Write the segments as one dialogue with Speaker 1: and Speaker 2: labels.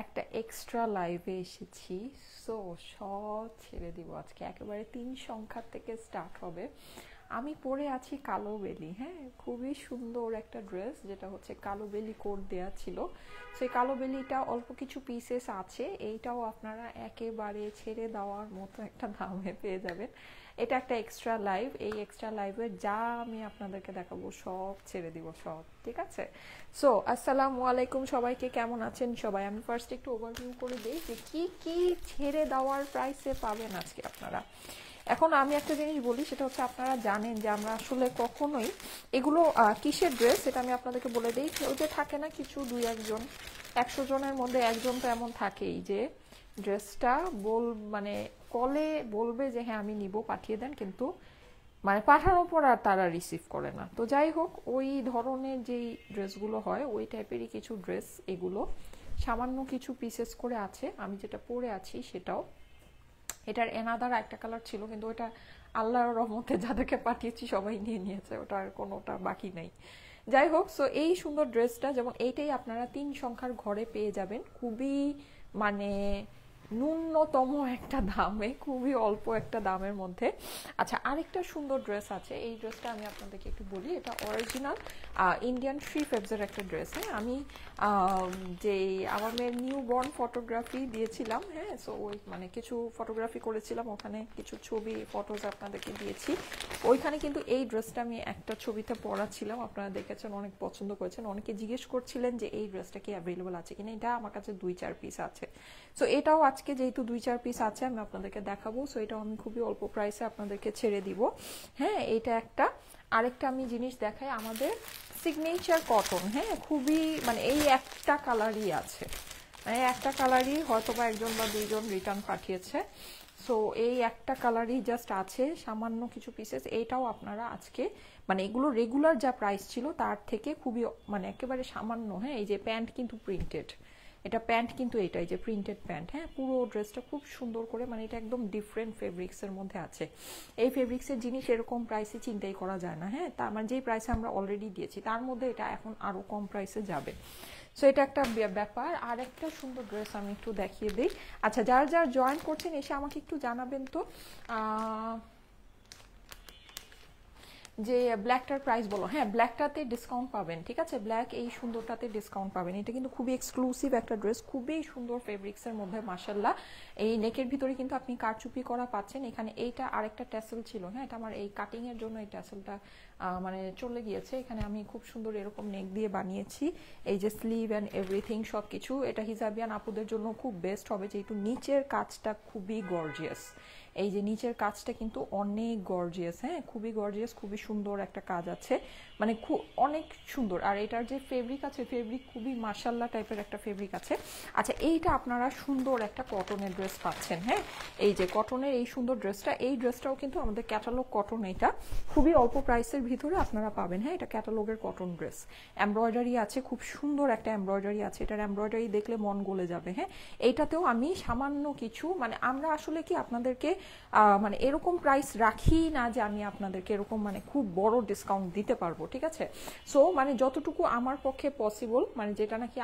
Speaker 1: একটা এক্সট্রা লাইভে এসেছি। সো সব ছেড়ে দিব আজকে, একেবারে 3 সংখ্যা থেকে স্টার্ট হবে। আমি পরে আছি কালো বেলি, হ্যাঁ, খুবই সুন্দর একটা ড্রেস, যেটা হচ্ছে কালো বেলি কোড দেওয়া ছিল। সেই কালো বেলিটা অল্প কিছু পিসেস আছে, এইটাও আপনারা একেবারে ছেড়ে দেওয়ার মতো একটা দামে পেয়ে যাবেন। এটা একটা এক্সট্রা লাইভ, এই এক্সট্রা লাইভে যা আমি আপনাদেরকে দেখাবো সব ছেড়ে দিব, সব ঠিক আছে। সো আসসালামু আলাইকুম সবাইকে, কেমন আছেন সবাই? আমি ফার্স্ট একটু ওভারভিউ করে দিই যে কি কি ছেড়ে দেওয়ার প্রাইসে পাবেন আজকে আপনারা। এখন আমি একটা জিনিস বলি, সেটা হচ্ছে আপনারা জানেন যে আমরা আসলে কখনোই এগুলো কিসের ড্রেস সেটা আমি আপনাদেরকে বলে দিই। ওই যে থাকে না কিছু 2-1 জন, 100 জনের মধ্যে একজন তো এমন থাকেই যে ড্রেসটা মানে কলে বলবে যে হ্যাঁ আমি নিব, পাঠিয়ে দেন, কিন্তু মানে পাঠানোর পর আর তারা রিসিভ করে না। তো যাই হোক, ওই ধরনের যেই ড্রেসগুলো হয় ওই টাইপেরই কিছু ড্রেস এগুলো, সামান্য কিছু পিসেস করে আছে। আমি যেটা পরে আছি সেটাও, এটার এনাদার একটা কালার ছিল, কিন্তু ওটা আল্লাহর রহমতে যাদেরকে পাঠিয়েছি সবাই নিয়ে নিয়েছে, ওটা আর কোনোটা বাকি নাই। যাই হোক, সো এই সুন্দর ড্রেসটা যেমন এইটাই আপনারা 3 সংখ্যার ঘরে পেয়ে যাবেন, খুবই মানে ন্যূনতম একটা দামে, খুবই অল্প একটা দামের মধ্যে। আচ্ছা, আরেকটা সুন্দর ড্রেস আছে, এই ড্রেসটা আমি আপনাদেরকে একটু বলি। এটা অরিজিনাল ইন্ডিয়ান 3 ফেবসের একটা ড্রেস। হ্যাঁ, আমি যে আমার মেয়ের নিউ বর্ন ফটোগ্রাফি দিয়েছিলাম, হ্যাঁ, সো ওই মানে কিছু ফটোগ্রাফি করেছিলাম, ওখানে কিছু ছবি ফটোজ আপনাদেরকে দিয়েছি। ওইখানে কিন্তু এই ড্রেসটা আমি একটা ছবিতে পরাচ্ছিলাম, আপনারা দেখেছেন, অনেক পছন্দ করেছেন। অনেকে জিজ্ঞেস করছিলেন যে এই ড্রেসটা কি অ্যাভেলেবল আছে কিনা। এটা আমার কাছে 2-4 পিস আছে। সো এটাও আজকে যেহেতু 2-4 পিস আছে আমি আপনাদেরকে দেখাবো। সো এটাও আমি খুবই অল্প প্রাইসে আপনাদেরকে ছেড়ে দিব। হ্যাঁ, এটা একটা। আরেকটা আমি জিনিস দেখাই, আমাদের সিগনেচার কটন, হ্যাঁ, খুবই মানে এই একটা কালারই আছে, মানে একটা কালারই হয়তো বা 1 জন বা 2 জন রিটার্ন পাঠিয়েছে। সো এই একটা কালারই জাস্ট আছে, সামান্য কিছু পিসেস। এইটাও আপনারা আজকে মানে এগুলো রেগুলার যা প্রাইস ছিল তার থেকে খুবই মানে একেবারে সামান্য। হ্যাঁ, এই যে প্যান্ট কিন্তু প্রিন্টেড, এটা প্যান্ট কিন্তু এটাই যে প্রিন্টেড প্যান্ট। হ্যাঁ, পুরো ড্রেসটা খুব সুন্দর করে, মানে এটা একদম ডিফারেন্ট ফেব্রিক্সের মধ্যে আছে। এই ফেব্রিক্সের জিনিস এরকম প্রাইসে চিন্তাই করা যায় না। হ্যাঁ, তার মানে যেই প্রাইসে আমরা অলরেডি দিয়েছি তার মধ্যে এটা এখন আরও কম প্রাইসে যাবে। সো এটা একটা ব্যাপার। আর একটা সুন্দর ড্রেস আমি একটু দেখিয়ে দিই। আচ্ছা, যারা যারা জয়েন করছেন এসে আমাকে একটু জানাবেন তো যে ব্ল্যাকটার প্রাইস বলো। হ্যাঁ, ব্ল্যাকটাতে ডিসকাউন্ট পাবেন, ঠিক আছে, ব্ল্যাক এই সুন্দরটাতে ডিসকাউন্ট পাবেন। এটা কিন্তু খুবই এক্সক্লুসিভ একটা ড্রেস, খুবই সুন্দর ফেব্রিক্সের মধ্যে মাশাল্লাহ। এই নেকের ভিতরে কিন্তু আপনি কারচুপি করা পাচ্ছেন। এখানে এইটা আরেকটা ট্যাসেল ছিল, হ্যাঁ, এটা আমার এই কাটিং এর জন্য এই ট্যাসেলটা মানে চলে গিয়েছে। এখানে আমি খুব সুন্দর এরকম নেক দিয়ে বানিয়েছি, এই যে স্লিভ অ্যান্ড এভরিথিং সব কিছু। এটা হিজাবিয়ান আপুদের জন্য খুব বেস্ট হবে, যেহেতু নিচের কাজটা খুবই গর্জিয়াস। এই যে নিচের কাজটা কিন্তু অনেক গর্জিয়াস, হ্যাঁ, খুবই গর্জিয়াস, খুবই সুন্দর একটা কাজ আছে, মানে খুব অনেক সুন্দর। আর এটার যে ফেব্রিক আছে, ফেব্রিক খুবই মাশাল্লাহ টাইপের একটা ফেব্রিক আছে। আচ্ছা, এইটা আপনারা সুন্দর একটা কটনের ড্রেস পাচ্ছেন। হ্যাঁ, এই যে কটনের এই সুন্দর ড্রেসটা, এই ড্রেসটাও কিন্তু আমাদের ক্যাটালগ কটন, এটা খুবই অল্প প্রাইসের ভিতরে আপনারা পাবেন। হ্যাঁ, এটা ক্যাটালগের কটন ড্রেস, এমব্রয়ডারি আছে, খুব সুন্দর একটা এমব্রয়ডারি আছে। এটার এমব্রয়ডারি দেখলে মন গলে যাবে। হ্যাঁ, এইটাতেও আমি সামান্য কিছু, মানে আমরা আসলে কি আপনাদেরকে মানে এরকম প্রাইস রাখি না যে আমি আপনাদেরকে এরকম মানে খুব বড় ডিসকাউন্ট দিতে পারবো, ঠিক আছে। সো মানে যতটুকু আমার পক্ষে পসিবল, মানে যেটা নাকি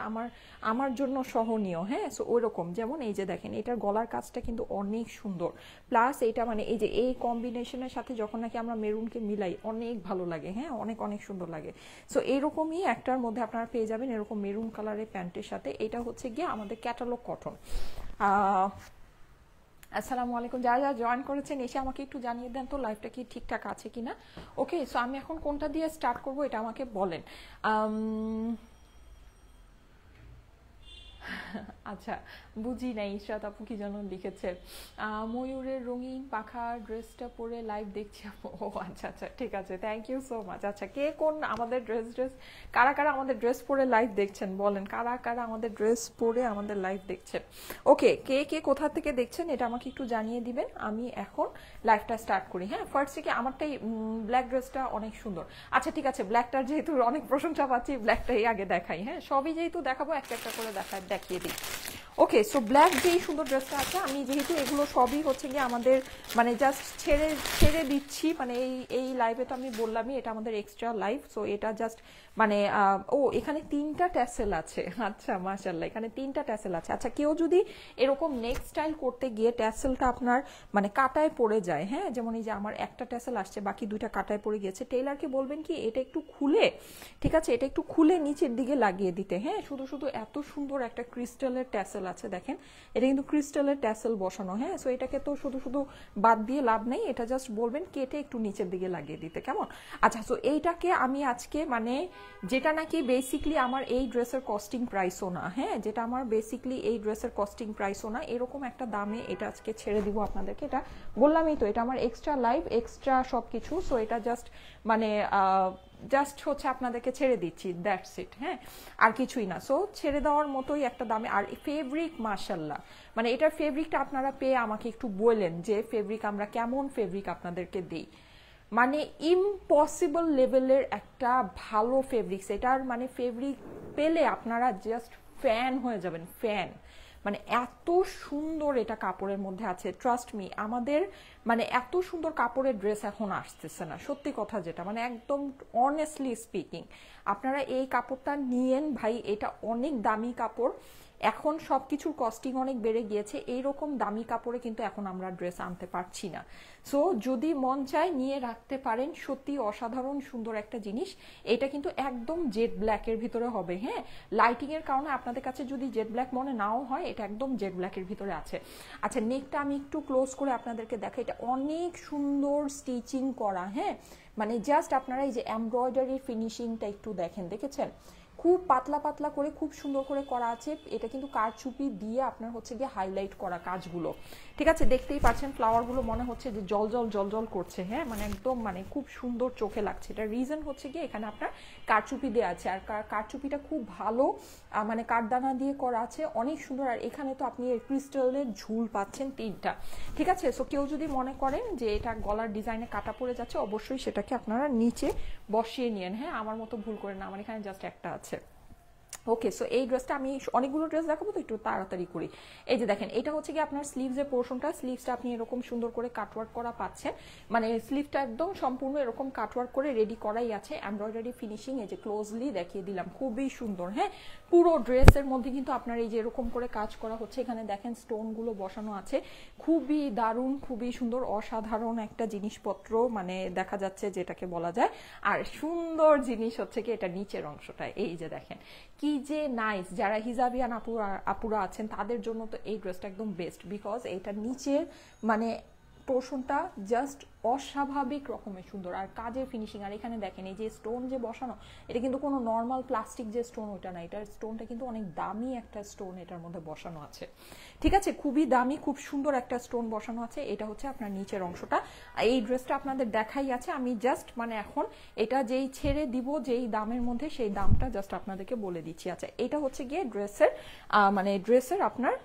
Speaker 1: আমার জন্য সহনীয়। হ্যাঁ, সো ওইরকম, যেমন এই যে দেখেন, এটার গলার কাজটা কিন্তু অনেক সুন্দর, প্লাস এইটা মানে এই যে এই কম্বিনেশনের সাথে যখন নাকি আমরা মেরুনকে মিলাই অনেক ভালো লাগে। হ্যাঁ, অনেক অনেক সুন্দর লাগে। সো এরকমই একটার মধ্যে আপনারা পেয়ে যাবেন এরকম মেরুন কালারের প্যান্টের সাথে। এটা হচ্ছে গিয়ে আমাদের ক্যাটালগ কটন। আসসালামু আলাইকুম, যারা যারা জয়েন করেছেন এসে আমাকে একটু জানিয়ে দেন তো লাইভটা কি ঠিকঠাক আছে কিনা। ওকে, সো আমি এখন কোনটা দিয়ে স্টার্ট করবো এটা আমাকে বলেন। আচ্ছা, বুঝি নাই ইশরাত আপু কি যেন লিখেছে, ময়ূরের রঙিন পাখা ড্রেসটা পরে লাইভ দেখছি আপু। ও আচ্ছা আচ্ছা, ঠিক আছে, থ্যাংক ইউ সো মাচ। আচ্ছা, কে কোন আমাদের কারা কারা আমাদের ড্রেস পরে লাইভ দেখছেন বলেন, কারা কারা আমাদের ড্রেস পরে আমাদের লাইভ দেখছেন। ওকে, কে কে কোথা থেকে দেখছেন এটা আমাকে একটু জানিয়ে দিবেন, আমি এখন লাইভটা স্টার্ট করি। হ্যাঁ, ফার্স্ট থেকে আমারটাই ব্ল্যাক ড্রেসটা অনেক সুন্দর। আচ্ছা ঠিক আছে, ব্ল্যাকটার যেহেতু অনেক প্রশংসা পাচ্ছি, ব্ল্যাকটাই আগে দেখাই। হ্যাঁ, সবই যেহেতু দেখাবো একটা একটা করে দেখিয়ে দিই। ওকে, সো ব্ল্যাক যেই সুন্দর ড্রেসটা আছে, আমি যেহেতু এগুলো সবই হচ্ছে গিয়ে আমাদের মানে জাস্ট ছেড়ে ছেড়ে দিচ্ছি, মানে এই লাইভে তো আমি বললামই এটা আমাদের এক্সট্রা লাইভ, সো এটা জাস্ট মানে ও এখানে 3টা ট্যাসেল আছে, আচ্ছা মাশাআল্লাহ এখানে 3টা ট্যাসেল আছে। আচ্ছা, কেউ যদি এরকম নেক স্টাইল করতে গিয়ে ট্যাসেলটা আপনার মানে কাটায় পড়ে যায়, হ্যাঁ যেমন এই যে আমার একটা ট্যাসেল আসছে, বাকি 2টা কাটায় পড়ে গিয়েছে, টেইলারকে বলবেন কি এটা একটু খুলে, ঠিক আছে, এটা একটু খুলে নিচের দিকে লাগিয়ে দিতে। হ্যাঁ, শুধু শুধু এত সুন্দর একটা ক্রিস্টালের ট্যাসেল আছে, দেখেন এটা কিন্তু ক্রিস্টালের ট্যাসেল বসানো। হ্যাঁ, সো এটাকে তো শুধু শুধু বাদ দিয়ে লাভ নেই, এটা জাস্ট বলবেন কেটে একটু নিচের দিকে লাগিয়ে দিতে, কেমন? আচ্ছা, সো এইটাকে আমি আজকে মানে যেটা নাকি বেসিকলি আমার এই ড্রেসের কস্টিং প্রাইসও না, হ্যাঁ যেটা আমার বেসিকলি এই ড্রেসের কস্টিং প্রাইসও না, এরকম একটা দামে এটা আজকে ছেড়ে দিব আপনাদেরকে। এটা বললামই তো এটা আমার এক্সট্রা লাইভ, এক্সট্রা সব কিছু, সো এটা জাস্ট মানে জাস্ট হচ্ছে আপনাদেরকে ছেড়ে দিচ্ছি, দ্যাটস ইট। হ্যাঁ, আর কিছুই না, সো ছেড়ে দেওয়ার মতোই একটা দামে। আর ফেব্রিক মাশাল্লাহ, মানে এটার ফেব্রিকটা আপনারা পেয়ে আমাকে একটু বললেন যে ফেব্রিক আমরা কেমন ফেব্রিক আপনাদেরকে দিই, মানে ইম্পসিবল লেভেলের একটা ভালো ফেব্রিক্স এটার, মানে ফেব্রিক পেলে আপনারা জাস্ট ফ্যান হয়ে যাবেন, ফ্যান। মানে এত সুন্দর এটা কাপড়ের মধ্যে আছে, ট্রাস্ট মি, আমাদের মানে এত সুন্দর কাপড়ের ড্রেস এখন আসতেছে না, সত্যি কথা যেটা, মানে একদম অনেস্টলি স্পিকিং আপনারা এই কাপড়টা নিয়েন ভাই, এটা অনেক দামি কাপড়, এখন সবকিছুর কস্টিং অনেক বেড়ে গিয়েছে, এইরকম দামি কাপড়ে কিন্তু এখন আমরা ড্রেস আনতে পারছি না। সো যদি মন চায় নিয়ে রাখতে পারেন, সত্যি অসাধারণ সুন্দর একটা জিনিস। এটা কিন্তু একদম জেড ব্ল্যাকের ভিতরে হবে, হ্যাঁ লাইটিং এর কারণে আপনাদের কাছে যদি জেড ব্ল্যাক মনে নাও হয়, এটা একদম জেড ব্ল্যাকের ভিতরে আছে। আচ্ছা, নেকটা আমি একটু ক্লোজ করে আপনাদেরকে দেখাই, এটা অনেক সুন্দর স্টিচিং করা, হ্যাঁ মানে জাস্ট আপনারা এই যে এমব্রয়ডারি ফিনিশিংটা একটু দেখেন, দেখেছেন খুব পাতলা পাতলা করে খুব সুন্দর করে করা আছে, এটা কিন্তু কারচুপি দিয়ে আপনার হচ্ছে গিয়ে হাইলাইট করা কাজগুলো, ঠিক আছে, দেখতেই পাচ্ছেন ফ্লাওয়ারগুলো মনে হচ্ছে যে জল জল জল জল করছে, হ্যাঁ মানে একদম মানে খুব সুন্দর চোখে লাগছে। এটা রিজন হচ্ছে গিয়ে এখানে আপনার কারচুপি দেওয়া আছে, আর কারচুপিটা খুব ভালো মানে কাঠদানা দিয়ে করা আছে, অনেক সুন্দর। আর এখানে তো আপনি ক্রিস্টালের ঝুল পাচ্ছেন 3টা, ঠিক আছে। সো কেউ যদি মনে করেন যে এটা গলার ডিজাইনে কাটা পড়ে যাচ্ছে, অবশ্যই সেটাকে আপনারা নিচে বসিয়ে নিয়েন, হ্যাঁ আমার মতো ভুল করে না, আমার এখানে জাস্ট একটা আছে। ওকে, সো এই ড্রেসটা আমি অনেকগুলো ড্রেস দেখাবো তো একটু তাড়াতাড়ি করি। এই যে দেখেন এটা হচ্ছে কি আপনার স্লিভসের পোর্শনটা, স্লিভসটা আপনি এরকম সুন্দর করে কাটওয়ার্ক করা পাচ্ছেন, মানে স্লিভটা একদম সম্পূর্ণ এরকম কাটওয়ার্ক করে রেডি করাই আছে, এমব্রয়ডারি ফিনিশিং এই যে ক্লোজলি দেখিয়ে দিলাম, খুবই সুন্দর। হ্যাঁ, পুরো ড্রেসের মধ্যে কিন্তু আপনার এই যে এরকম করে কাজ করা হচ্ছে, এখানে দেখেন স্টোনগুলো বসানো আছে, খুবই দারুণ, খুবই সুন্দর, অসাধারণ একটা জিনিসপত্র মানে দেখা যাচ্ছে যেটাকে বলা যায়। আর সুন্দর জিনিস হচ্ছে কি এটা নিচের অংশটা, এই যে দেখেন কি যে নাইস, যারা হিজাবিয়ান আপুরা আছেন তাদের জন্য তো এই ড্রেসটা একদম বেস্ট, বিকজ এইটার নিচের মানে পোর্শনটা জাস্ট অস্বাভাবিক রকমের সুন্দর, আর কাজের ফিনিশিং। আর এখানে দেখেন এই যে স্টোন যে বসানো, এটা কিন্তু কোনো নর্মাল প্লাস্টিক যে স্টোন ওটা না, এটার স্টোনটা কিন্তু অনেক দামি একটা স্টোন এটার মধ্যে বসানো আছে, ঠিক আছে, খুবই দামি, খুব সুন্দর একটা স্টোন বসানো আছে। এটা হচ্ছে আপনার নিচের অংশটা। এই ড্রেসটা আপনাদের দেখাই আছে, আমি জাস্ট মানে এখন এটা যেই ছেড়ে দিব যেই দামের মধ্যে, সেই দামটা জাস্ট আপনাদেরকে বলে দিচ্ছি। আচ্ছা, এটা হচ্ছে গিয়ে ড্রেসের মানে ড্রেসের আপনার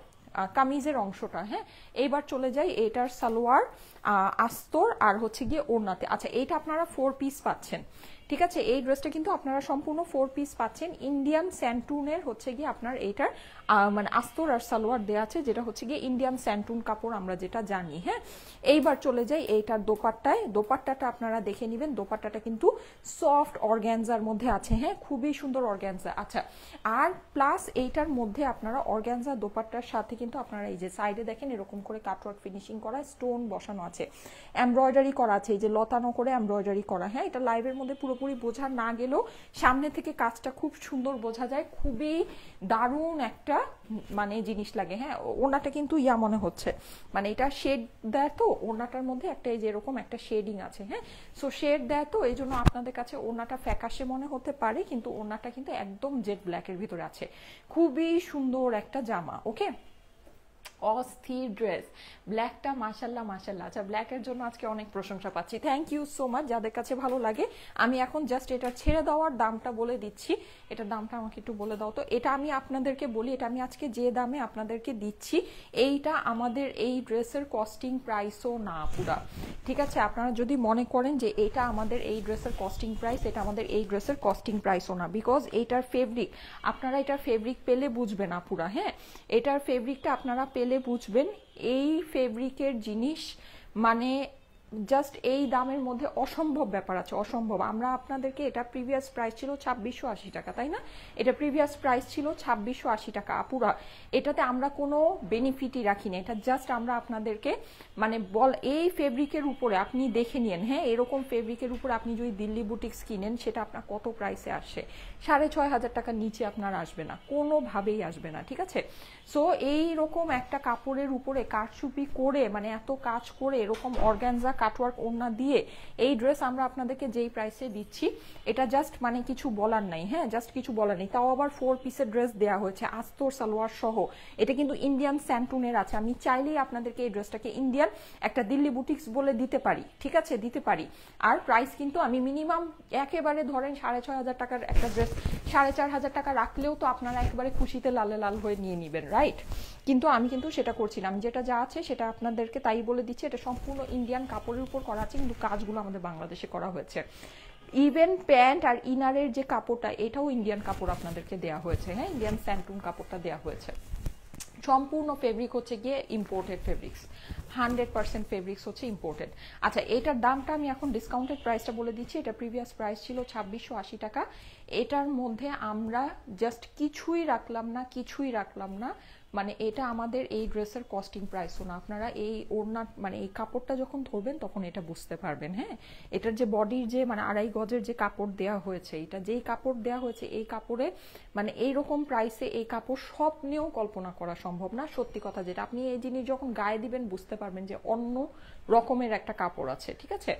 Speaker 1: কামিজের অংশটা। হ্যাঁ, এইবার চলে যাই এটার সালোয়ার, আস্তর আর হচ্ছে গিয়ে ওড়নাতে। আচ্ছা, এইটা আপনারা 4 পিস পাচ্ছেন, ঠিক আছে, এই ড্রেসটা কিন্তু আপনারা সম্পূর্ণ 4 পিস পাচ্ছেন, ইন্ডিয়ান স্যান্টুনের হচ্ছে গিয়ে আপনার এইটার মানে আস্তর আর সালোয়ার দেওয়া আছে, যেটা হচ্ছে গিয়ে ইন্ডিয়ান স্যান্টুন কাপড় আমরা যেটা জানি। হ্যাঁ, এইবার চলে যাই এইটার দোপাট্টায়, দোপাট্টাটা আপনারা দেখে নেবেন, দোপাট্টাটা কিন্তু সফট অর্গ্যানজার মধ্যে আছে, হ্যাঁ খুবই সুন্দর অর্গ্যানজা। আচ্ছা, আর প্লাস এইটার মধ্যে আপনারা অর্গ্যানজা দোপাট্টার সাথে কিন্তু আপনারা এই যে সাইডে দেখেন এরকম করে কাটওয়ার্ক ফিনিশিং করা, স্টোন বসানো আছে, এমব্রয়ডারি করা আছে, এই যে লতানো করে এমব্রয়ডারি করা। হ্যাঁ, এটা লাইভের মধ্যে পুরোপুরি বোঝা না গেলেও সামনে থেকে কাজটা খুব সুন্দর বোঝা যায়, খুবই দারুণ একটা মানে জিনিস লাগে। হ্যাঁ, ওনাটা কিন্তু ইয়া মনে হচ্ছে মানে এটা শেড দেয় তো, ওনাটার মধ্যে একটা এই যে এরকম একটা শেডিং আছে। হ্যাঁ, সো শেড দেয় তো এই জন্য আপনাদের কাছে ওনাটা ফ্যাকাশে মনে হতে পারে, কিন্তু ওনাটা কিন্তু একদম জেড ব্ল্যাকের ভিতরে আছে, খুবই সুন্দর একটা জামা। ওকে, অস্থির ড্রেস, ব্ল্যাকটা মাশাল্লাহ মাশাল্লাহ। আচ্ছা, ব্ল্যাকের জন্য আজকে অনেক প্রশংসা পাচ্ছি, থ্যাংক ইউ সো মাচ। যাদের কাছে ভালো লাগে, আমি এখন জাস্ট এটা ছেড়ে দেওয়ার দামটা বলে দিচ্ছি। এটার দামটা আমাকে একটু বলে দাও তো। এটা আমি আপনাদেরকে বলি, এটা আমি আজকে যে দামে আপনাদেরকে দিচ্ছি, এইটা আমাদের এই ড্রেসের কস্টিং প্রাইসও না পুরা, ঠিক আছে? আপনারা যদি মনে করেন যে এটা আমাদের এই ড্রেসের কস্টিং প্রাইস, এটা আমাদের এই ড্রেসের কস্টিং প্রাইসও না, বিকজ এইটার ফেব্রিক, আপনারা এটার ফেব্রিক পেলে বুঝবেন না পুরা, হ্যাঁ, এটার ফেব্রিকটা আপনারা পেলে বুঝবেন। এই ফেব্রিকের জিনিস মানে জাস্ট এই দামের মধ্যে অসম্ভব ব্যাপার আছে, অসম্ভব। আমরা আপনাদেরকে, এটা প্রিভিয়াস প্রাইস ছিল 2680 টাকা, তাই না? এটা প্রিভিয়াস প্রাইস ছিল 2680 টাকা আপুরা। এটাতে আমরা কোনো বেনিফিটই রাখি না, এটা জাস্ট আমরা আপনাদেরকে মানে এই ফেব্রিকের উপরে আপনি দেখে নিন, হ্যাঁ, এরকম ফেব্রিকের উপরে আপনি যদি দিল্লি বুটিক্স কিনেন, সেটা আপনার কত প্রাইসে আসে? 6500 টাকার নিচে আপনার আসবে না, কোনোভাবেই আসবে না, ঠিক আছে? সো এইরকম একটা কাপড়ের উপরে কারচুপি করে, মানে এত কাজ করে, এরকম অর্গানজা কাটওয়ার্ক ওড়না দিয়ে এই ড্রেস আমরা আপনাদেরকে যেই প্রাইসে দিচ্ছি, এটা জাস্ট মানে কিছু বলার নাই, হ্যাঁ, জাস্ট কিছু বলার নেই। তাও আবার 4 পিসের ড্রেস দেওয়া হয়েছে আস্তর সালোয়ার সহ। এটা কিন্তু ইন্ডিয়ান স্যান্টুনের আছে, আমি চাইলেই আপনাদেরকে এই ড্রেসটাকে ইন্ডিয়ান একটা দিল্লি বুটিক্স বলে দিতে পারি, ঠিক আছে, দিতে পারি। আর প্রাইস কিন্তু আমি মিনিমাম একেবারে ধরেন 6500 টাকার একটা ড্রেস 4500 টাকা রাখলেও তো আপনারা একেবারে খুশিতে লালে লাল হয়ে নিয়ে নিবেন, রাইট? কিন্তু আমি কিন্তু সেটা করছিলাম, যেটা যা আছে সেটা আপনাদেরকে তাই বলে দিচ্ছি। এটা সম্পূর্ণ ইন্ডিয়ান কাপড়ের উপর করা আছে, কিন্তু কাজগুলো আমাদের বাংলাদেশে করা হয়েছে। ইভেন প্যান্ট আর ইনারের যে কাপড়টা, এটাও ইন্ডিয়ান কাপড় আপনাদেরকে দেওয়া হয়েছে, হ্যাঁ, ইন্ডিয়ান স্যান্টুন কাপড়টা দেওয়া হয়েছে। সম্পূর্ণ ফেব্রিক হচ্ছে গিয়ে ইম্পোর্টেড ফেব্রিক্স, 100% ফেব্রিক্স হচ্ছে ইম্পোর্টেড। আচ্ছা, এটার দামটা আমি এখন ডিসকাউন্টেড প্রাইসটা বলে দিচ্ছি। এটা প্রিভিয়াস প্রাইস ছিল 2680 টাকা। এটার মধ্যে আমরা জাস্ট কিছুই রাখলাম না, কিছুই রাখলাম না, মানে এটা আমাদের এই ড্রেসের কস্টিং প্রাইসও না। আপনারা এই ওড়না মানে এই কাপড়টা যখন ধরবেন তখন এটা বুঝতে পারবেন, হ্যাঁ। এটার যে বডির যে মানে 2.5 গজের যে কাপড় দেওয়া হয়েছে, এটা যেই কাপড় দেওয়া হয়েছে, এই কাপড়ে মানে এইরকম প্রাইসে এই কাপড় স্বপ্নেও কল্পনা করা সম্ভব না। সত্যি কথা যেটা, আপনি এই জিনিস যখন গায়ে দিবেন বুঝতে পারবেন যে অন্য রকমের একটা কাপড় আছে, ঠিক আছে?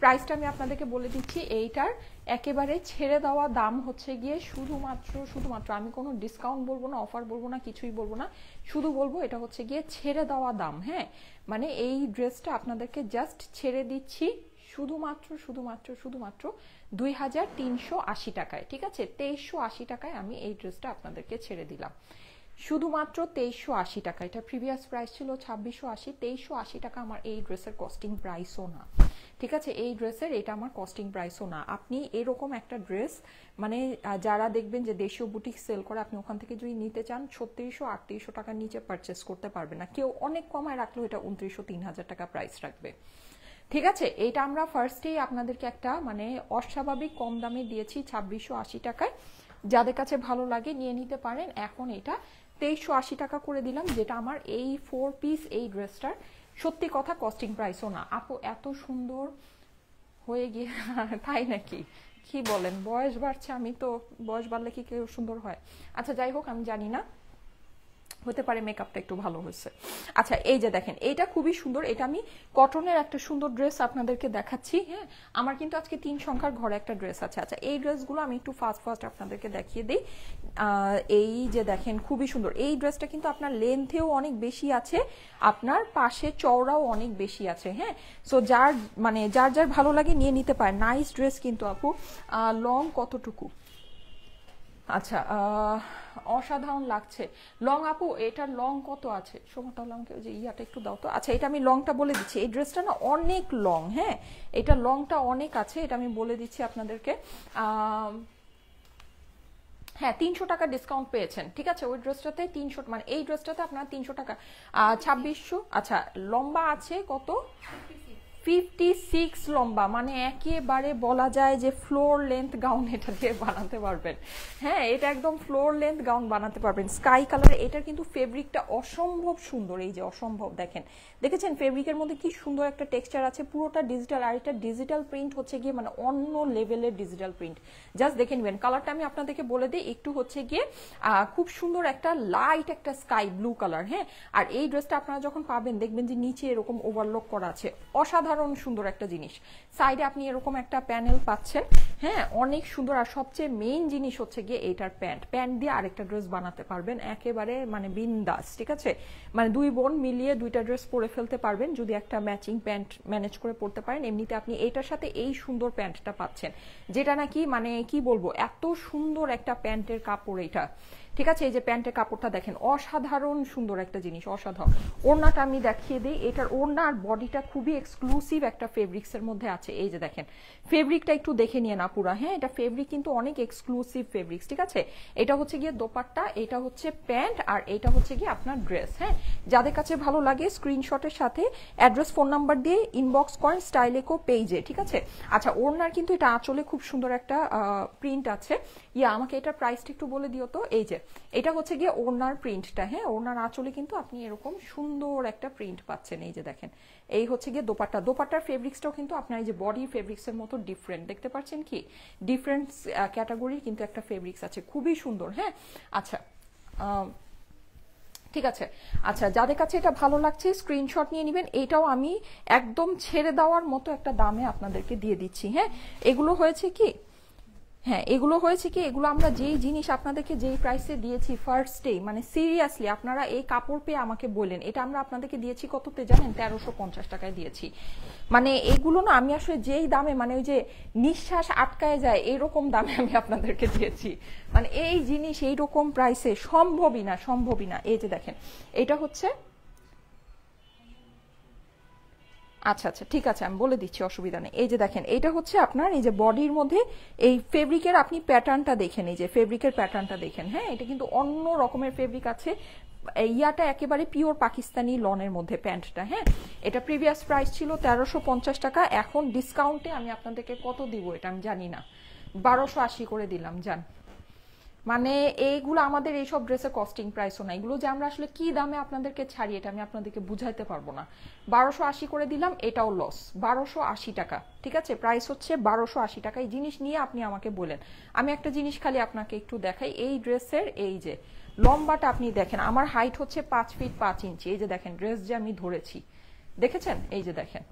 Speaker 1: প্রাইসটা আমি আপনাদেরকে বলে দিচ্ছি। এইটার একেবারে ছেড়ে দেওয়া দাম হচ্ছে গিয়ে শুধুমাত্র আমি কোনো ডিসকাউন্ট বলবো না, অফার বলবো না, কিছুই বলবো না, শুধু বলবো এটা হচ্ছে গিয়ে ছেড়ে দেওয়া দাম, হ্যাঁ। মানে এই ড্রেসটা আপনাদেরকে জাস্ট ছেড়ে দিচ্ছি শুধুমাত্র 2380 টাকায়, ঠিক আছে? 2380 টাকায় আমি এই ড্রেসটা আপনাদেরকে ছেড়ে দিলাম, শুধুমাত্র 2380 টাকা। এটা প্রিভিয়াস প্রাইস ছিল 2680, 2380 টাকা আমার এই ড্রেসের কস্টিং প্রাইসও না, ঠিক আছে? এই ড্রেসের এটা আমার কস্টিং প্রাইসও না। আপনি এরকম একটা ড্রেস মানে যারা দেখবেন যে দেশীয় বুটিক সেল করে, আপনি ওখান থেকে যদি নিতে চান 3600-3800 টাকার নিচে পারচেস করতে পারবেন না। কেউ অনেক কমায় রাখলেও এটা 2900-3000 টাকা প্রাইস রাখবে, ঠিক আছে? এটা আমরা ফার্স্টেই আপনাদেরকে একটা মানে অস্বাভাবিক কম দামে দিয়েছি 2680 টাকায়। যাদের কাছে ভালো লাগে নিয়ে নিতে পারেন। এখন এটা 2380 টাকা করে দিলাম, যেটা আমার এই 4 পিস এই ড্রেসটার সত্যি কথা কস্টিং প্রাইসও না। আপু এত সুন্দর হয়ে গিয়ে তাই নাকি? কি বলেন, বয়স বাড়ছে? আমি তো বয়স বাড়লে কি কেউ সুন্দর হয়? আচ্ছা যাই হোক, আমি জানি না, হতে পারে মেকআপটা একটু ভালো হয়েছে। আচ্ছা, এই যে দেখেন, এইটা খুবই সুন্দর। এটা আমি কটনের একটা সুন্দর ড্রেস আপনাদেরকে দেখাচ্ছি, হ্যাঁ। আমার কিন্তু আজকে 3 সংখ্যার ঘরে একটা ড্রেস আছে। আচ্ছা, এই ড্রেসগুলো আমি একটু ফার্স্ট আপনাদেরকে দেখিয়ে দিই। এই যে দেখেন, খুবই সুন্দর এই ড্রেসটা, কিন্তু আপনার লেন্থেও অনেক বেশি আছে, আপনার পাশে চওড়াও অনেক বেশি আছে, হ্যাঁ। সো যার ভালো লাগে নিয়ে নিতে পারে। নাইস ড্রেস কিন্তু আপু। লং কতটুকু? আচ্ছা, অসাধারণ লাগছে লং। আপু এটার লং কত আছে? সময় তাহলে আমাকে ওই যে ইয়াটা একটু দাও তো। আচ্ছা, এটা আমি লংটা বলে দিচ্ছি। এই ড্রেসটা না অনেক লং, হ্যাঁ, এটা লংটা অনেক আছে, এটা আমি বলে দিচ্ছি আপনাদেরকে। হ্যাঁ, 300 টাকা ডিসকাউন্ট পেয়েছেন, ঠিক আছে? ওই ড্রেসটাতে 300, মানে এই ড্রেসটাতে আপনার 300 টাকা। 2600। আচ্ছা, লম্বা আছে কত? 56 লম্বা, মানে একেবারে বলা যায় যে ফ্লোর লেন্থ গাউন এটা দিয়ে বানাতে পারবেন, হ্যাঁ, এটা একদম ফ্লোর লেন্থ গাউন বানাতে পারবেন। স্কাই কালার, এটার কিন্তু ফেব্রিকটা অসম্ভব সুন্দর। এই যে অসম্ভব, দেখেছেন ফেব্রিকের মধ্যে কি সুন্দর একটা টেক্সচার আছে, পুরোটা ডিজিটাল। আর এটা ডিজিটাল প্রিন্ট হচ্ছে গিয়ে মানে অন্য লেভেলের ডিজিটাল প্রিন্ট, জাস্ট দেখে নেবেন। কালারটা আমি আপনাদেরকে বলে দিই, একটু হচ্ছে গিয়ে খুব সুন্দর একটা লাইট একটা স্কাই ব্লু কালার, হ্যাঁ। আর এই ড্রেসটা আপনারা যখন পাবেন দেখবেন যে নিচে এরকম ওভারলক করা আছে, অসাধারণ অসাধারণ সুন্দর একটা জিনিস। সাইডে আপনি এরকম একটা প্যানেল পাচ্ছেন, হ্যাঁ অনেক সুন্দর। আর সবচেয়ে মেইন জিনিস হচ্ছে গিয়ে এইটার প্যান্ট দিয়ে আরেকটা ড্রেস বানাতে পারবেন একেবারে মানে বিন্দাস, ঠিক আছে? মানে দুই বোন মিলিয়ে দুইটা ড্রেস পরে ফেলতে পারবেন যদি একটা ম্যাচিং প্যান্ট ম্যানেজ করে পরতে পারেন। এমনিতে আপনি এইটার সাথে এই সুন্দর প্যান্টটা পাচ্ছেন, যেটা নাকি মানে কি বলবো, এত সুন্দর একটা প্যান্টের কাপড় এটা, ঠিক আছে? এই যে প্যান্টের কাপড়টা দেখেন, অসাধারণ সুন্দর একটা জিনিস, অসাধারণ। ওড়নাটা আমি দেখিয়ে দিই, এটার ওড়না আর বডিটা খুবই এক্সক্লুসিভ একটা ফেব্রিক্সের মধ্যে আছে। এই যে দেখেন ফেব্রিকটা একটু দেখে নিয়ে না পুরা, হ্যাঁ এটা ফেব্রিক কিন্তু অনেক এক্সক্লুসিভ ফেব্রিক্স, ঠিক আছে? এটা হচ্ছে গিয়ে দোপাট্টা, এটা হচ্ছে প্যান্ট, আর এটা হচ্ছে গিয়ে আপনার ড্রেস। হ্যাঁ, যাদের কাছে ভালো লাগে স্ক্রিনশটের সাথে অ্যাড্রেস ফোন নাম্বার দিয়ে ইনবক্স করেন স্টাইলেকো পেজে, ঠিক আছে? আচ্ছা, ওড়নার কিন্তু এটা আঁচলে খুব সুন্দর একটা প্রিন্ট আছে। আমাকে এটার প্রাইসটা একটু বলে দিও তো। এই যে এটা হচ্ছে গিয়ে ওড়নার প্রিন্টটা, হ্যাঁ ওড়নার আঁচলে কিন্তু আপনি এরকম সুন্দর একটা প্রিন্ট পাচ্ছেন। এই যে দেখেন, এই হচ্ছে গিয়ে দোপাট্টার ফেব্রিক্সটাও কিন্তু আপনার এই যে বডি ফেব্রিক্সের মতো ডিফারেন্ট, দেখতে পাচ্ছেন কি? ডিফারেন্ট ক্যাটাগরির কিন্তু একটা ফেব্রিক্স আছে, খুবই সুন্দর। হ্যাঁ, আচ্ছা ঠিক আছে। আচ্ছা, যাদের কাছে এটা ভালো লাগছে স্ক্রিনশট নিয়ে নেবেন। এটাও আমি একদম ছেড়ে দেওয়ার মতো একটা দামে আপনাদেরকে দিয়ে দিচ্ছি। হ্যাঁ, এগুলো হয়েছে কি, এগুলো আমরা যেই জিনিস আপনাদেরকে যেই প্রাইসে দিয়েছি ফার্স্টে, মানে সিরিয়াসলি আপনারা এই কাপড় পেয়ে আমাকে বললেন, এটা আমরা আপনাদেরকে দিয়েছি কততে জানেন? 1350 টাকায় দিয়েছি। মানে এগুলো না আমি আসলে যেই দামে, মানে ওই যে নিঃশ্বাস আটকায় যায় এরকম দামে আমি আপনাদেরকে দিয়েছি। মানে এই জিনিস এইরকম প্রাইসে সম্ভবই না। এই যে দেখেন, এটা হচ্ছে, আচ্ছা ঠিক আছে, আমি বলে দিচ্ছি, অসুবিধা নেই। এই যে দেখেন, এটা হচ্ছে আপনার এই যে বডির মধ্যে এই ফেব্রিকের আপনি প্যাটার্নটা দেখেন, এই যে ফেব্রিকের প্যাটার্নটা দেখেন। হ্যাঁ, এটা কিন্তু অন্য রকমের ফেব্রিক আছে। ইয়াটা একেবারে পিওর পাকিস্তানি লনের মধ্যে প্যান্টটা। হ্যাঁ, এটা প্রিভিয়াস প্রাইস ছিল 1350 টাকা, এখন ডিসকাউন্টে আমি আপনাদেরকে কত দিব এটা আমি জানি না, 1280 করে দিলাম জান। মানে এইগুলো আমাদের এইসব ড্রেসের কস্টিং প্রাইসও না, এগুলো যে আমরা আসলে কি দামে আপনাদেরকে ছাড়ি এটা আমি আপনাদেরকে বুঝাইতে পারবো না। 1280 করে দিলাম, এটাও লস। 1280 টাকা, ঠিক আছে? প্রাইস হচ্ছে 1280 টাকা। এই জিনিস নিয়ে আপনি আমাকে বলেন। আমি একটা জিনিস খালি আপনাকে একটু দেখাই, এই ড্রেসের এই যে লম্বাটা আপনি দেখেন, আমার হাইট হচ্ছে 5 ফিট 5 ইঞ্চি। এই যে দেখেন ড্রেস যে আমি ধরেছি, দেখেছেন? এই যে দেখেন,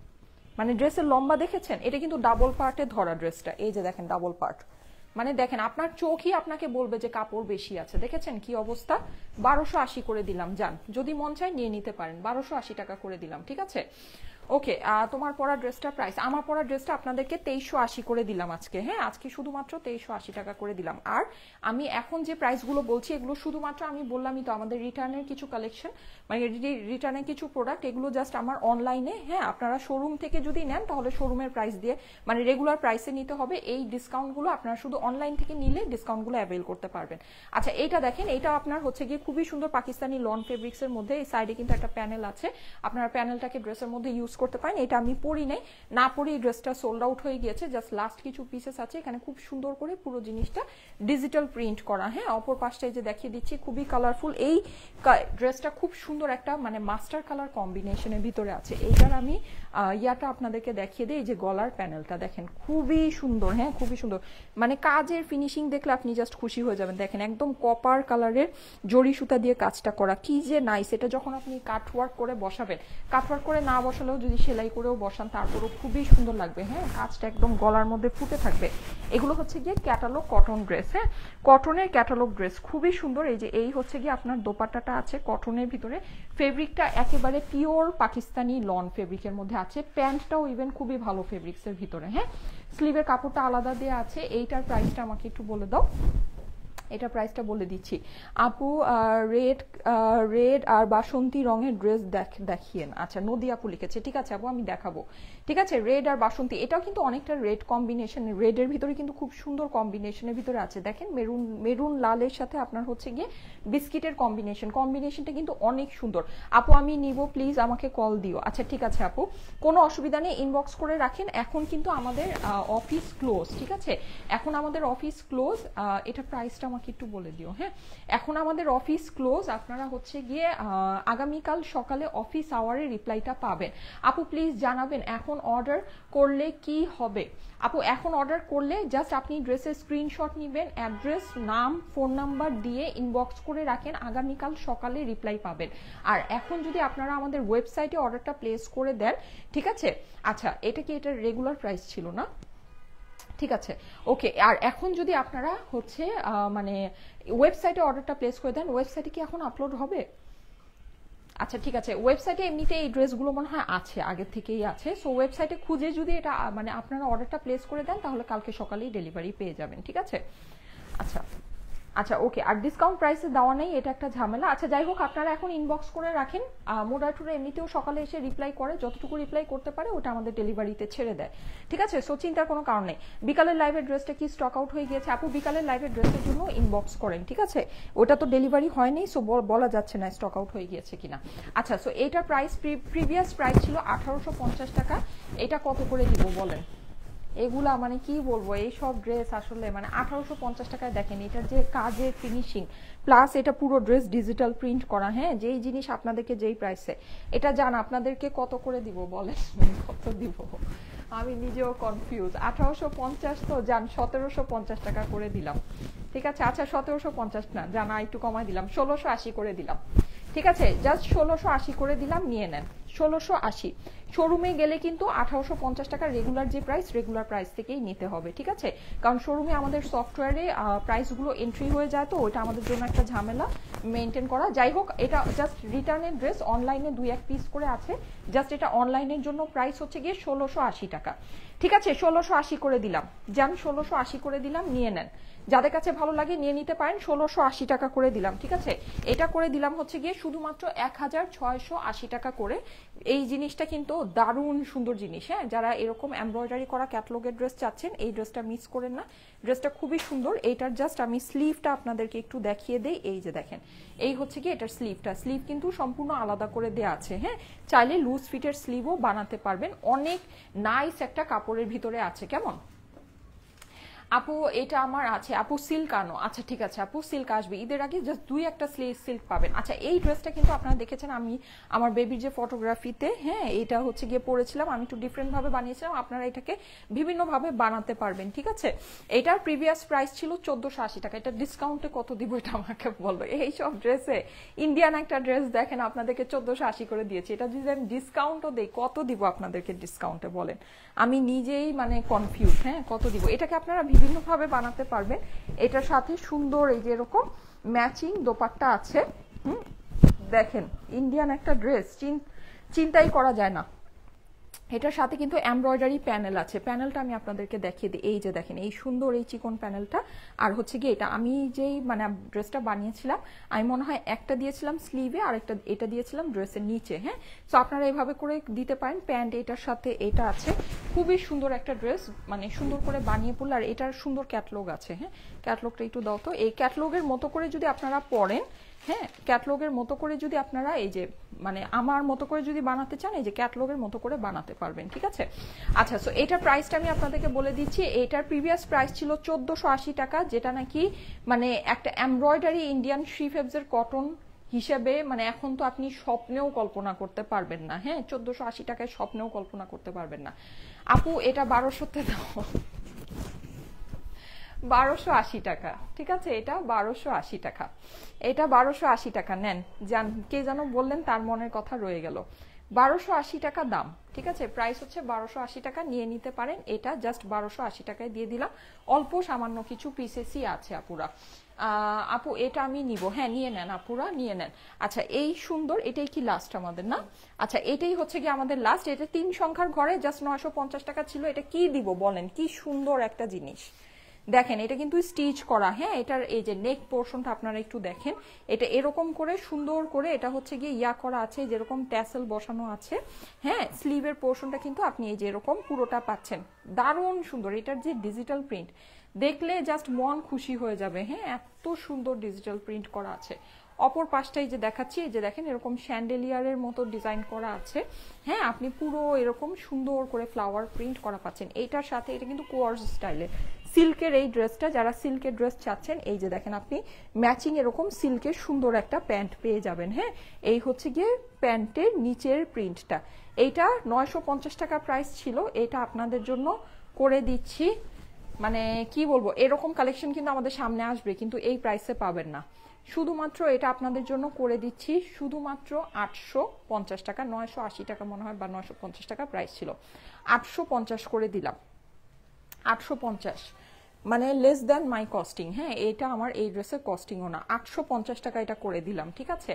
Speaker 1: মানে ড্রেসের লম্বা দেখেছেন? এটা কিন্তু ডাবল পার্টে ধরা ড্রেসটা। এই যে দেখেন ডাবল পার্ট, মানে দেখেন আপনার চোখই আপনাকে বলবে যে কাপড় বেশি আছে। দেখেছেন কি অবস্থা? 1280 করে দিলাম জান, যদি মন চায় নিয়ে নিতে পারেন। 1280 টাকা করে দিলাম, ঠিক আছে? ওকে, তোমার পরা ড্রেসটা প্রাইস, আমার পরা ড্রেসটা আপনাদেরকে 2380 করে দিলাম আজকে। হ্যাঁ, আজকে শুধুমাত্র 2380 টাকা করে দিলাম। আর আমি এখন যে প্রাইসগুলো বলছি এগুলো শুধুমাত্র, আমি বললামই তো, আমাদের রিটার্নের কিছু কালেকশন, মানে রিটার্নের কিছু প্রোডাক্ট, এগুলো জাস্ট আমার অনলাইনে। হ্যাঁ, আপনারা শোরুম থেকে যদি নেন তাহলে শোরুমের প্রাইস দিয়ে, মানে রেগুলার প্রাইসে নিতে হবে। এই ডিসকাউন্টগুলো আপনারা শুধু অনলাইন থেকে নিলে ডিসকাউন্টগুলো অ্যাভেল করতে পারবেন। আচ্ছা, এইটা দেখেন, এটা আপনার হচ্ছে গিয়ে খুবই সুন্দর পাকিস্তানি লন ফেব্রিক্সের মধ্যে। এই সাইডে কিন্তু একটা প্যানেল আছে, আপনারা প্যানেলটাকে ড্রেসের মধ্যে ইউজ করতে পারেন। এটা আমি পরি নাই, না পরি ড্রেসটা সোল্ড আউট হয়ে গিয়েছে, জাস্ট লাস্ট কিছু পিসেস আছে। এখানে খুব সুন্দর করে পুরো জিনিসটা ডিজিটাল প্রিন্ট করা। হ্যাঁ, অপর পাশটায় যে দেখিয়ে দিচ্ছি, খুবই কালারফুল। এই ড্রেসটা খুব সুন্দর একটা মানে মাস্টার কালার কম্বিনেশনের ভিতরে আছে। এইটার আমি ইয়াটা আপনাদেরকে দেখিয়ে দিই। এই যে গলার প্যানেলটা দেখেন, খুবই সুন্দর। হ্যাঁ, খুবই সুন্দর, মানে কাজের ফিনিশিং দেখলে আপনি জাস্ট খুশি হয়ে যাবেন। দেখেন একদম কপার কালারের জরি সুতা দিয়ে কাজটা করা, কি যে নাইস। এটা যখন আপনি কাটওয়ার্ক করে বসাবেন, কাটওয়ার্ক করে না বসালেও যদি সেলাই করেও বসান তারপরেও খুবই সুন্দর লাগবে। হ্যাঁ, কাজটা একদম গলার মধ্যে ফুটে থাকবে। এগুলো হচ্ছে গিয়ে ক্যাটালগ কটন ড্রেস। হ্যাঁ, কটনের ক্যাটালগ ড্রেস, খুবই সুন্দর। এই যে এই হচ্ছে গিয়ে আপনার দোপাট্টাটা আছে কটনের ভিতরে, ফেব্রিকটা একেবারে পিওর পাকিস্তানি লন ফেব্রিকের মধ্যে আছে। প্যান্টটাও ইভেন খুবই ভালো ফেব্রিক্সের ভিতরে। হ্যাঁ, স্লিভের কাপড়টা আলাদা দেওয়া আছে। এইটার প্রাইসটা আমাকে একটু বলে দাও। এটা প্রাইসটা বলে দিচ্ছি আপু। রেড আর বাসন্তী রঙের ড্রেস দেখিয়েন। আচ্ছা, নদী আপু লিখেছে, ঠিক আছে আপু আমি দেখাবো। ঠিক আছে, রেড আর বাসন্তী, এটাও কিন্তু অনেকটা রেড কম্বিনেশন, রেডের ভিতরে কিন্তু খুব সুন্দর কম্বিনেশনের ভিতরে আছে। দেখেন মেরুন লালের সাথে আপনার হচ্ছে গিয়ে বিস্কিটের কম্বিনেশনটা কিন্তু অনেক সুন্দর। আপু আমি নিব, প্লিজ আমাকে কল দিও। আচ্ছা ঠিক আছে আপু, কোনো অসুবিধা নেই, ইনবক্স করে রাখেন। এখন কিন্তু আমাদের অফিস ক্লোজ, ঠিক আছে? এখন আমাদের অফিস ক্লোজ। এটা প্রাইসটা আমাকে একটু বলে দিও। হ্যাঁ, এখন আমাদের অফিস ক্লোজ, আপনারা হচ্ছে গিয়ে আগামীকাল সকালে অফিস আওয়ারে রিপ্লাইটা পাবেন। আপু প্লিজ জানাবেন এখন অর্ডার করলে কি হবে। আপু এখন অর্ডার করলে জাস্ট আপনি ড্রেসের স্ক্রিনশট নেবেন, অ্যাড্রেস, নাম, ফোন নাম্বার দিয়ে ইনবক্স করে রাখেন, আগামীকাল সকালে রিপ্লাই পাবেন। আর এখন যদি আপনারা আমাদের ওয়েবসাইটে অর্ডারটা প্লেস করে দেন, ঠিক আছে। আচ্ছা, এটা কি এটার রেগুলার প্রাইস ছিল না? ঠিক আছে, ওকে। আর এখন যদি আপনারা হচ্ছে মানে ওয়েবসাইটে অর্ডারটা প্লেস করে দেন, ওয়েবসাইটে কি এখন আপলোড হবে? আচ্ছা ঠিক আছে, ওয়েবসাইটে এমনিতে এই ড্রেসগুলো মনে হয় আছে, আগের থেকেই আছে। সো ওয়েবসাইটে খুঁজে যদি এটা মানে আপনারা অর্ডারটা প্লেস করে দেন তাহলে কালকে সকালেই ডেলিভারি পেয়ে যাবেন, ঠিক আছে। আচ্ছা আচ্ছা ওকে। আর ডিসকাউন্ট প্রাইসে দেওয়া নেই, এটা একটা ঝামেলা। আচ্ছা যাই হোক, আপনারা এখন ইনবক্স করে রাখেন। মোডাটুরা এমনিতেও সকালে এসে রিপ্লাই করে, যতটুকু রিপ্লাই করতে পারে ওটা আমাদের ডেলিভারিতে ছেড়ে দেয়, ঠিক আছে। সো চিন্তার কোনো কারণ নেই। বিকালের লাইভের ড্রেসটা কি স্টক আউট হয়ে গিয়েছে? আপু বিকালের লাইভের ড্রেসের জন্য ইনবক্স করেন, ঠিক আছে। ওটা তো ডেলিভারি হয়নি, সো বলা যাচ্ছে না স্টক আউট হয়ে গিয়েছে কিনা। আচ্ছা, সো এইটার প্রাইস প্রিভিয়াস প্রাইস ছিল 1850 টাকা। এটা কত করে দিব বলেন? এগুলা মানে কি বলবো, এই সব ড্রেস আসলে মানে 1850 টাকায় দেখেন, এটার যে কাজের ফিনিশিং প্লাস এটা পুরো ড্রেস ডিজিটাল প্রিন্ট করা। হ্যাঁ, যেই জিনিস আপনাদেরকে যেই প্রাইসে, এটা জান আপনাদেরকে কত করে দিব বলেন? কত দিব আমি নিজেও কনফিউজ। 1850 তো জান 1750 টাকা করে দিলাম, ঠিক আছে। আচ্ছা 1750 না জানা, একটু কমাই দিলাম, 1680 করে দিলাম, ঠিক আছে। জাস্ট 1680 করে দিলাম, নিয়ে নেন 1680। শোরুমে গেলে কিন্তু 1850 টাকা রেগুলার যে প্রাইস, রেগুলার প্রাইস থেকেই নিতে হবে, ঠিক আছে। কারণ শোরুমে আমাদের সফটওয়্যারে প্রাইসগুলো এন্ট্রি হয়ে যায়, তো ওইটা আমাদের জন্য একটা ঝামেলা মেনটেন করা। যাই হোক, এটা জাস্ট রিটার্নের ড্রেস, অনলাইনে 2-1 পিস করে আছে, জাস্ট এটা অনলাইনের জন্য প্রাইস হচ্ছে গিয়ে 1680 টাকা, ঠিক আছে। 1680 করে দিলাম, যান 1680 করে দিলাম, নিয়ে নেন। যাদের কাছে ভালো লাগে নিয়ে নিতে পারেন। 1680 টাকা করে দিলাম, ঠিক আছে। এটা করে দিলাম হচ্ছে গিয়ে শুধুমাত্র 1680 টাকা করে। এই জিনিসটা কিন্তু দারুণ সুন্দর জিনিস। হ্যাঁ, যারা এরকম এমব্রয়ডারি করা ক্যাটলগের ড্রেস চাচ্ছেন, এই ড্রেসটা মিস করেন না, ড্রেসটা খুবই সুন্দর। এইটার জাস্ট আমি স্লিভটা আপনাদেরকে একটু দেখিয়ে দেই। এই যে দেখেন, এই হচ্ছে কি এটার স্লিভটা, স্লিভ কিন্তু সম্পূর্ণ আলাদা করে দেয়া আছে। হ্যাঁ, চাইলে লুজ ফিটের স্লিভও বানাতে পারবেন, অনেক নাইস একটা কাপড়ের ভিতরে আছে। কেমন আপু? এটা আমার আছে আপু, সিল্ক আনো। আচ্ছা ঠিক আছে আপু, সিল্ক আসবে ঈদের আগে, জাস্ট 2-1টা সিল্ক পাবেন। আচ্ছা, এই ড্রেসটা কিন্তু আপনারা দেখেছেন আমি আমার বেবির যে ফটোগ্রাফিতে, হ্যাঁ এটা হচ্ছে গিয়ে পরেছিলাম, আমি একটু ডিফারেন্ট ভাবে বানিয়েছিলাম, আপনারা এটাকে বিভিন্ন ভাবে বানাতে পারবেন, ঠিক আছে। এটার প্রিভিয়াস প্রাইস ছিল 1480 টাকা, এটা ডিসকাউন্টে কত দিব এটা আমাকে বলো। এই সব ড্রেসে ইন্ডিয়ান একটা ড্রেস দেখেন আপনাদেরকে 1480 করে দিয়েছি, এটা যদি আমি ডিসকাউন্টও দেই কত দিব আপনাদেরকে ডিসকাউন্টে বলেন? আমি নিজেই মানে কনফিউজ। হ্যাঁ, কত দিব? এটাকে আপনারা বিভিন্নভাবে বানাতে পারবেন। এটার সাথে সুন্দর এই যে এরকম ম্যাচিং দোপাট্টা আছে। দেখেন ইন্ডিয়ান একটা ড্রেস, চিন্তাই করা যায় না। এটার সাথে কিন্তু এমব্রয়ডারি প্যানেল আছে, প্যানেলটা আমি আপনাদেরকে দেখিয়ে দিই। এই যে দেখেন এই সুন্দর এই চিকন প্যানেলটা। আর হচ্ছে কি এটা আমি যেই মানে ড্রেসটা বানিয়েছিলাম, আমি মনে হয় একটা দিয়েছিলাম স্লিভে আর একটা এটা দিয়েছিলাম ড্রেসের নিচে। হ্যাঁ, সো আপনারা এইভাবে করে দিতে পারেন। প্যান্ট এটার সাথে এটা আছে, খুবই সুন্দর একটা ড্রেস, মানে সুন্দর করে বানিয়ে পড়লে। আর এটার সুন্দর ক্যাটলগ আছে। হ্যাঁ, ক্যাটলগটা একটু দাও তো। এই ক্যাটলগের মতো করে যদি আপনারা পড়েন, হ্যাঁ ক্যাটলগের মতো করে যদি আপনারা এই যে মানে আমার মতো করে যদি বানাতে চান, এই যে ক্যাটলগের মতো করে বানাতে পারবেন, ঠিক আছে। আচ্ছা, সো এটার প্রাইসটা আমি আপনাদেরকে বলে দিচ্ছি। এটার প্রিভিয়াস প্রাইস ছিল 1480 টাকা, যেটা নাকি মানে একটা এমব্রয়ডারি ইন্ডিয়ান শ্রীফেবসের কটন হিসেবে মানে এখন তো আপনি স্বপ্নেও কল্পনা করতে পারবেন না। হ্যাঁ, 1480 টাকায় স্বপ্নেও কল্পনা করতে পারবেন না। আপু এটা 1200-তে দাও, 1280 টাকা, ঠিক আছে। এটা 1280 টাকা, এটা 1280 টাকা নেন। কে যেন বললেন, তার মনের কথা রয়ে গেল। 1280 টাকা দাম, ঠিক আছে। প্রাইস হচ্ছে 1280 টাকা, নিয়ে নিতে পারেন। এটা জাস্ট 1280 টাকায় দিয়ে দিলাম। অল্প সামান্য কিছু পিসেসই আছে আপুরা। আপু এটা আমি নিব, হ্যাঁ নিয়ে নেন আপুরা, নিয়ে নেন। আচ্ছা, এই সুন্দর, এটাই কি লাস্ট আমাদের না? আচ্ছা, এটাই হচ্ছে কি আমাদের লাস্ট। এটা 3 সংখ্যার ঘরে জাস্ট 950 টাকা ছিল। এটা কি দিব বলেন? কি সুন্দর একটা জিনিস দেখেন, এটা কিন্তু স্টিচ করা। হ্যাঁ, এটার এই যে নেক পোর্শনটা আপনারা একটু দেখেন, এটা এরকম করে সুন্দর করে এটা হচ্ছে গিয়ে ইয়া করা আছে, যেরকম ট্যাসেল বসানো আছে। হ্যাঁ, স্লিভের পোর্শনটা কিন্তু আপনি এই যে এরকম পুরোটা পাচ্ছেন, দারুণ সুন্দর। এটার যে ডিজিটাল প্রিন্ট দেখলে জাস্ট মন খুশি হয়ে যাবে। হ্যাঁ, এত সুন্দর ডিজিটাল প্রিন্ট করা আছে। অপর পাশটাই যে দেখাচ্ছি, এই যে দেখেন এরকম শ্যান্ডেলিয়ারের মতো ডিজাইন করা আছে। হ্যাঁ, আপনি পুরো এরকম সুন্দর করে ফ্লাওয়ার প্রিন্ট করা পাচ্ছেন। এইটার সাথে এটা কিন্তু কোয়ার্স স্টাইলের সিল্কের এই ড্রেসটা, যারা সিল্কের ড্রেস চাচ্ছেন, এই যে দেখেন আপনি ম্যাচিং এরকম সিল্কের সুন্দর একটা প্যান্ট পেয়ে যাবেন। হ্যাঁ, এই হচ্ছে গিয়ে প্যান্টের নিচের প্রিন্টটা। এইটা 950 টাকা প্রাইস ছিল, এটা আপনাদের জন্য করে দিচ্ছি, মানে কি বলবো, এরকম কালেকশন কিন্তু আমাদের সামনে আসবে, কিন্তু এই প্রাইসে পাবেন না। শুধুমাত্র এটা আপনাদের জন্য করে দিচ্ছি শুধুমাত্র 850 টাকা, 980 টাকা মনে হয় বা 950 টাকা প্রাইস ছিল, 850 করে দিলাম। 850 মানে লেস দ্যান মাই কস্টিং। হ্যাঁ, এটা আমার এই ড্রেসের কস্টিংও না, 850 টাকা এটা করে দিলাম। ঠিক আছে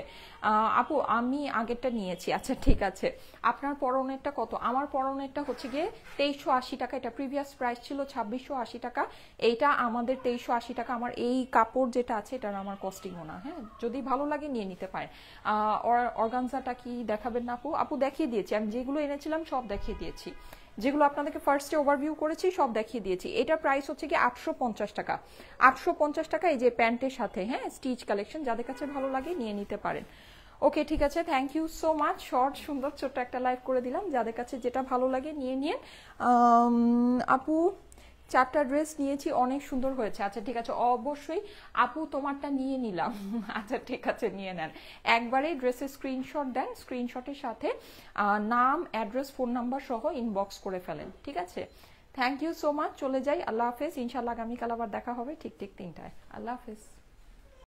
Speaker 1: আপু, আমি আগেরটা নিয়েছি। আচ্ছা ঠিক আছে, আপনার পরনেরটা কত? আমার পরনেরটা হচ্ছে গিয়ে 2380 টাকা, এটা প্রিভিয়াস প্রাইস ছিল 2680 টাকা, এইটা আমাদের 2380 টাকা। আমার এই কাপড় যেটা আছে এটার আমার কস্টিংও না। হ্যাঁ, যদি ভালো লাগে নিয়ে নিতে পারেন। অর্গানজাটা কি দেখাবেন না আপু? আপু দেখিয়ে দিয়েছি, আমি যেগুলো এনেছিলাম সব দেখিয়ে দিয়েছি, যেগুলো আপনাদেরকে ফার্স্টে ওভারভিউ করেছি সব দেখিয়ে দিয়েছি। এটা প্রাইস হচ্ছে কি 850 টাকা। 850 টাকা এই যে প্যান্টের সাথে। হ্যাঁ, স্টিচ কালেকশন, যাদের কাছে ভালো লাগে নিয়ে নিতে পারেন। ওকে ঠিক আছে, thank you so much. Short সুন্দর ছোট্ট একটা লাইভ করে দিলাম, যাদের কাছে যেটা ভালো লাগে নিয়ে নিন। আপু 4টা ড্রেস নিয়েছি, অনেক সুন্দর হয়েছে। আচ্ছা ঠিক আছে, অবশ্যই আপু তোমারটা নিয়ে নিলাম। আচ্ছা ঠিক আছে, নিয়ে নেন। একবারে ড্রেসের স্ক্রিনশট দেন, স্ক্রিনশটের সাথে নাম, অ্যাড্রেস, ফোন নাম্বার সহ ইনবক্স করে ফেলেন। ঠিক আছে, থ্যাংক ইউ সো মাচ। চলে যাই, আল্লাহ হাফেজ। ইনশাল্লাহ আগামীকাল আবার দেখা হবে ঠিক 3টায়। আল্লাহ হাফেজ।